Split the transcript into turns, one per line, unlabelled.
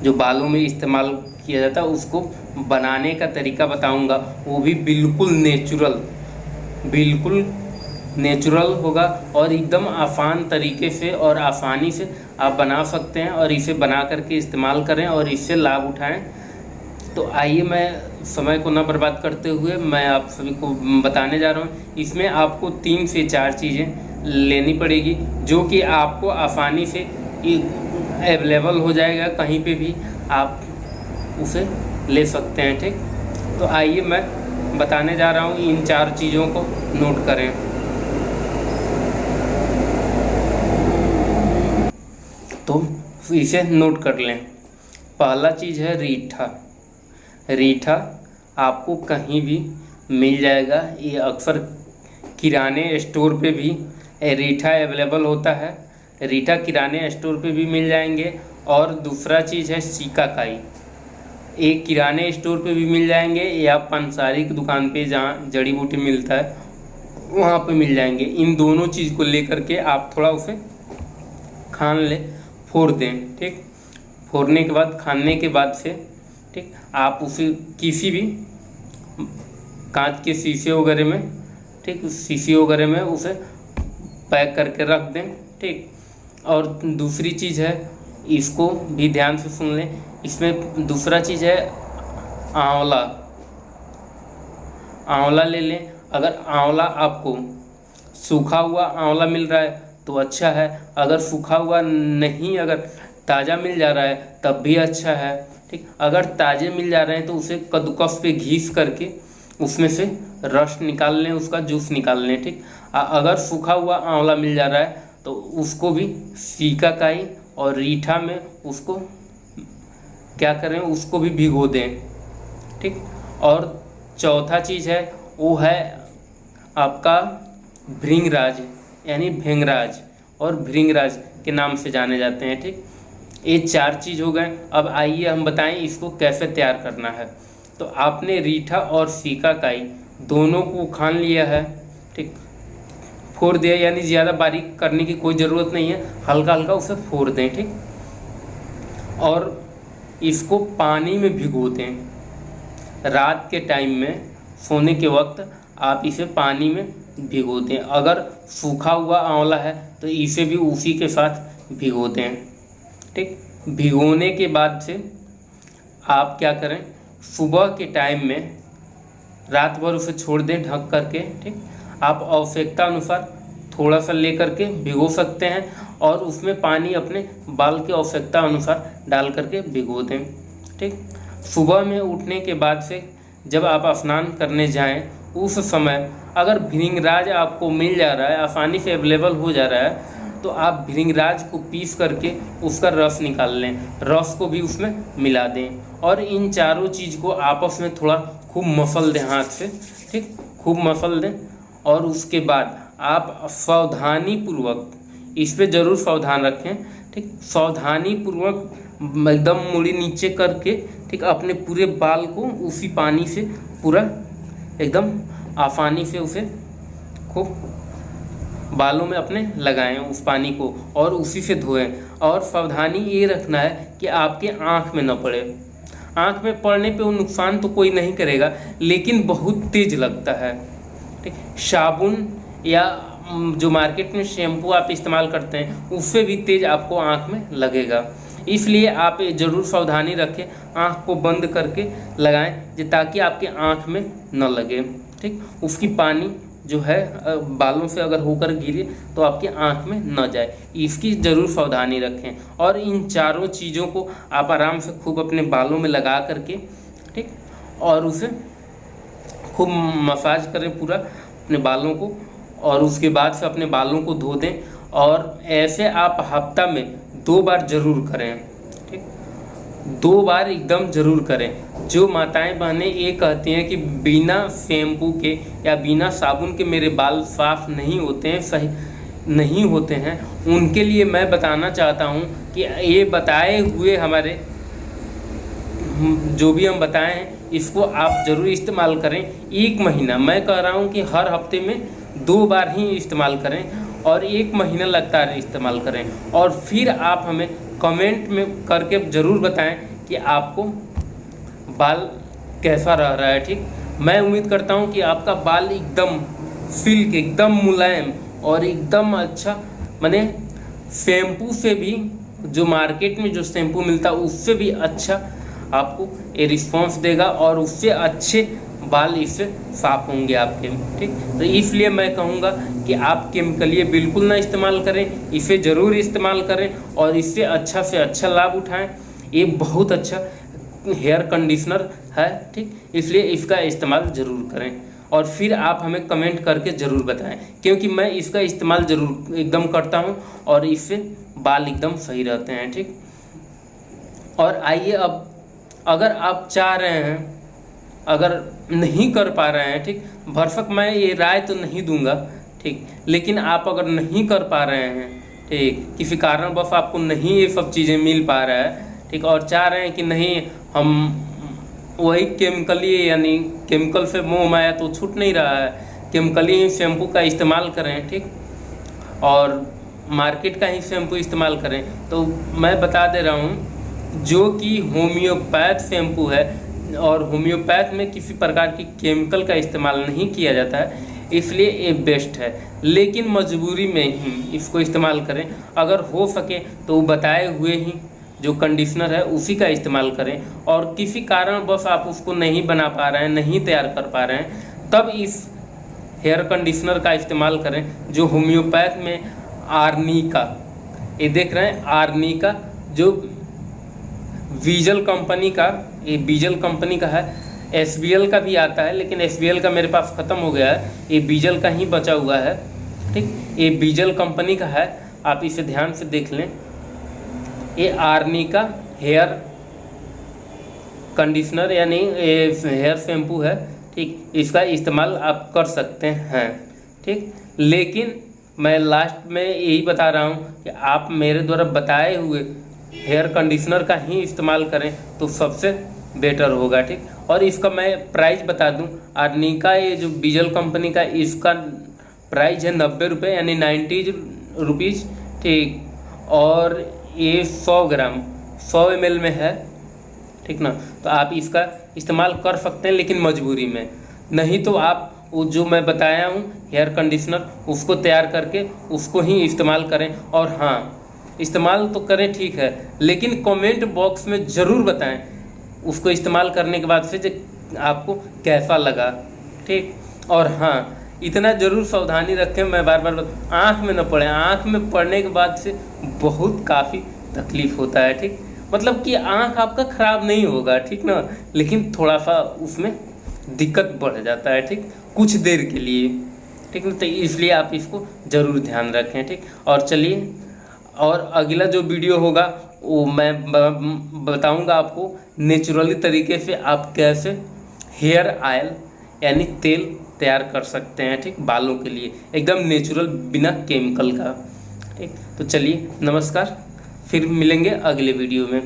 जो बालों में इस्तेमाल किया जाता है उसको बनाने का तरीका बताऊंगा, वो भी बिल्कुल नेचुरल होगा और एकदम आसान तरीके से और आसानी से आप बना सकते हैं और इसे बना करके इस्तेमाल करें और इससे लाभ उठाएं। तो आइए, मैं समय को न बर्बाद करते हुए मैं आप सभी को बताने जा रहा हूँ। इसमें आपको 3 से 4 चीज़ें लेनी पड़ेगी जो कि आपको आसानी से अवेलेबल हो जाएगा, कहीं पे भी आप उसे ले सकते हैं। ठीक, तो आइए मैं बताने जा रहा हूँ, इन 4 चीज़ों को नोट करें। तो इसे नोट कर लें। पहला चीज़ है रीठा। रीठा आपको कहीं भी मिल जाएगा, ये अक्सर किराने स्टोर पे भी रीठा अवेलेबल होता है। रीठा किराने स्टोर पे भी मिल जाएंगे। और दूसरा चीज़ है सीकाकाई, एक किराने स्टोर पे भी मिल जाएंगे या पंसारी की दुकान पे जहाँ जड़ी बूटी मिलता है वहाँ पे मिल जाएंगे। इन दोनों चीज़ को लेकर के आप थोड़ा उसे खान ले, फोड़ दें। ठीक, फोड़ने के बाद, खाने के बाद से ठीक, आप उसे किसी भी कांच के शीशे वगैरह में, ठीक, शीशे वगैरह में उसे पैक करके रख दें। ठीक, और दूसरी चीज़ है, इसको भी ध्यान से सुन लें, इसमें दूसरा चीज़ है आंवला। आंवला ले लें। अगर आंवला आपको सूखा हुआ आंवला मिल रहा है तो अच्छा है, अगर सूखा हुआ नहीं, अगर ताज़ा मिल जा रहा है तब भी अच्छा है। ठीक, अगर ताज़े मिल जा रहे हैं तो उसे कद्दूकस पे घिस करके उसमें से रस निकाल लें, उसका जूस निकाल लें। ठीक, अगर सूखा हुआ आंवला मिल जा रहा है तो उसको भी सीकाकाई और रीठा में उसको क्या करें, उसको भी भिगो दें। ठीक, और चौथा चीज़ है वो है आपका भृंगराज, यानी भेंगराज और भृंगराज के नाम से जाने जाते हैं। ठीक, ये 4 चीज़ हो गए। अब आइए हम बताएं इसको कैसे तैयार करना है। तो आपने रीठा और सीकाकाई दोनों को खान लिया है। ठीक, फोड़ दिया, यानी ज़्यादा बारीक करने की कोई ज़रूरत नहीं है, हल्का हल्का उसे फोड़ दें। ठीक, और इसको पानी में भिगो दें। रात के टाइम में सोने के वक्त आप इसे पानी में भिगो दें। अगर सूखा हुआ आंवला है तो इसे भी उसी के साथ भिगो दें। ठीक, भिगोने के बाद से आप क्या करें, सुबह के टाइम में रात भर उसे छोड़ दें ढक करके। ठीक, आप आवश्यकता अनुसार थोड़ा सा ले करके भिगो सकते हैं और उसमें पानी अपने बाल की आवश्यकता अनुसार डाल करके भिगो दें। ठीक, सुबह में उठने के बाद से जब आप स्नान करने जाएं उस समय अगर भृंगराज आपको मिल जा रहा है, आसानी से अवेलेबल हो जा रहा है, तो आप भृंगराज को पीस करके उसका रस निकाल लें, रस को भी उसमें मिला दें और इन चारों चीज़ को आपस में थोड़ा खूब मसल दें हाथ से। ठीक, खूब मसल दें और उसके बाद आप सावधानी पूर्वक, इस पर ज़रूर सावधान रखें। ठीक, सावधानी पूर्वक एकदम मुड़ी नीचे करके, ठीक, अपने पूरे बाल को उसी पानी से पूरा एकदम आसानी से उसे खूब बालों में अपने लगाएं उस पानी को और उसी से धोएं। और सावधानी ये रखना है कि आपके आँख में न पड़े। आँख में पड़ने पे वो नुकसान तो कोई नहीं करेगा, लेकिन बहुत तेज लगता है। ठीक, साबुन या जो मार्केट में शैम्पू आप इस्तेमाल करते हैं उससे भी तेज आपको आँख में लगेगा। इसलिए आप ज़रूर सावधानी रखें, आँख को बंद करके लगाएं ताकि आपके आँख में न लगे। ठीक, उसकी पानी जो है बालों से अगर होकर गिरे तो आपके आँख में न जाए, इसकी ज़रूर सावधानी रखें। और इन चारों चीज़ों को आप आराम से खूब अपने बालों में लगा करके, ठीक, और उसे खूब मसाज करें पूरा अपने बालों को और उसके बाद से अपने बालों को धो दें। और ऐसे आप हफ्ता में 2 बार ज़रूर करें। ठीक, 2 बार एकदम ज़रूर करें। जो माताएं बहनें ये कहती हैं कि बिना शैम्पू के या बिना साबुन के मेरे बाल साफ नहीं होते हैं, सही नहीं होते हैं, उनके लिए मैं बताना चाहता हूं कि ये बताए हुए हमारे जो भी हम बताएं हैं इसको आप ज़रूर इस्तेमाल करें। 1 महीना, मैं कह रहा हूं कि हर हफ्ते में 2 बार ही इस्तेमाल करें और 1 महीना लगातार इस्तेमाल करें और फिर आप हमें कमेंट में करके ज़रूर बताएं कि आपको बाल कैसा रह रहा है। ठीक, मैं उम्मीद करता हूं कि आपका बाल एकदम सिल्क, एकदम मुलायम और एकदम अच्छा, माने शैम्पू से भी, जो मार्केट में जो शैम्पू मिलता है उससे भी अच्छा आपको ये रिस्पॉन्स देगा और उससे अच्छे बाल इससे साफ होंगे आपके। ठीक, तो इसलिए मैं कहूँगा कि आप केमिकल बिल्कुल ना इस्तेमाल करें, इसे ज़रूर इस्तेमाल करें और इससे अच्छा से अच्छा लाभ उठाएं। ये बहुत अच्छा हेयर कंडीशनर है। ठीक, इसलिए इसका इस्तेमाल ज़रूर करें और फिर आप हमें कमेंट करके ज़रूर बताएं, क्योंकि मैं इसका इस्तेमाल ज़रूर एकदम करता हूं और इससे बाल एकदम सही रहते हैं। ठीक, और आइए अब, अगर आप चाह रहे हैं, अगर नहीं कर पा रहे हैं, ठीक, भरसक मैं ये राय तो नहीं दूंगा, ठीक, लेकिन आप अगर नहीं कर पा रहे हैं, ठीक, किसी कारणवश आपको नहीं ये सब चीज़ें मिल पा रहा है, ठीक, और चाह रहे हैं कि नहीं हम वही केमिकली, यानी केमिकल से मोह माया तो छूट नहीं रहा है, केमिकली शैम्पू का इस्तेमाल करें, ठीक, और मार्केट का ही शैम्पू इस्तेमाल करें, तो मैं बता दे रहा हूँ जो कि होम्योपैथ शैम्पू है और होम्योपैथ में किसी प्रकार की केमिकल का इस्तेमाल नहीं किया जाता है, इसलिए ये बेस्ट है। लेकिन मजबूरी में ही इसको इस्तेमाल करें, अगर हो सके तो बताए हुए ही जो कंडीशनर है उसी का इस्तेमाल करें, और किसी कारणवश आप उसको नहीं बना पा रहे हैं, नहीं तैयार कर पा रहे हैं, तब इस हेयर कंडीशनर का इस्तेमाल करें जो होम्योपैथ में आर्निका, ये देख रहे हैं आर्निका, जो बीजल कंपनी का, ये बीजल कंपनी का है। एसबीएल का भी आता है, लेकिन एसबीएल का मेरे पास ख़त्म हो गया है, ये बीजल का ही बचा हुआ है। ठीक, ये बीजल कंपनी का है, आप इसे ध्यान से देख लें। ये आर्निका हेयर कंडीशनर यानी हेयर शैम्पू है। ठीक, इसका इस्तेमाल आप कर सकते हैं। ठीक, लेकिन मैं लास्ट में यही बता रहा हूँ कि आप मेरे द्वारा बताए हुए हेयर कंडीशनर का ही इस्तेमाल करें तो सबसे बेटर होगा। ठीक, और इसका मैं प्राइस बता दूं, आर्निका ये जो बीजल कंपनी का, इसका प्राइस है 90 रुपये, यानी 90 रुपीज़। ठीक, और ये 100 ग्राम 100 ml में है। ठीक ना, तो आप इसका इस्तेमाल कर सकते हैं, लेकिन मजबूरी में। नहीं तो आप वो जो मैं बताया हूँ हेयर कंडीशनर, उसको तैयार करके उसको ही इस्तेमाल करें। और हाँ, इस्तेमाल तो करें ठीक है, लेकिन कमेंट बॉक्स में ज़रूर बताएं उसको इस्तेमाल करने के बाद से आपको कैसा लगा। ठीक, और हाँ, इतना ज़रूर सावधानी रखें, मैं बार बार आँख में न पड़े, आँख में पड़ने के बाद से बहुत काफ़ी तकलीफ़ होता है। ठीक, मतलब कि आँख आपका ख़राब नहीं होगा, ठीक ना, लेकिन थोड़ा सा उसमें दिक्कत बढ़ जाता है। ठीक, कुछ देर के लिए। ठीक ना, तो इसलिए आप इसको ज़रूर ध्यान रखें। ठीक, और चलिए, और अगला जो वीडियो होगा वो मैं बताऊंगा आपको नेचुरली तरीके से आप कैसे हेयर ऑयल यानी तेल तैयार कर सकते हैं। ठीक, बालों के लिए एकदम नेचुरल, बिना केमिकल का। ठीक, तो चलिए, नमस्कार, फिर मिलेंगे अगले वीडियो में।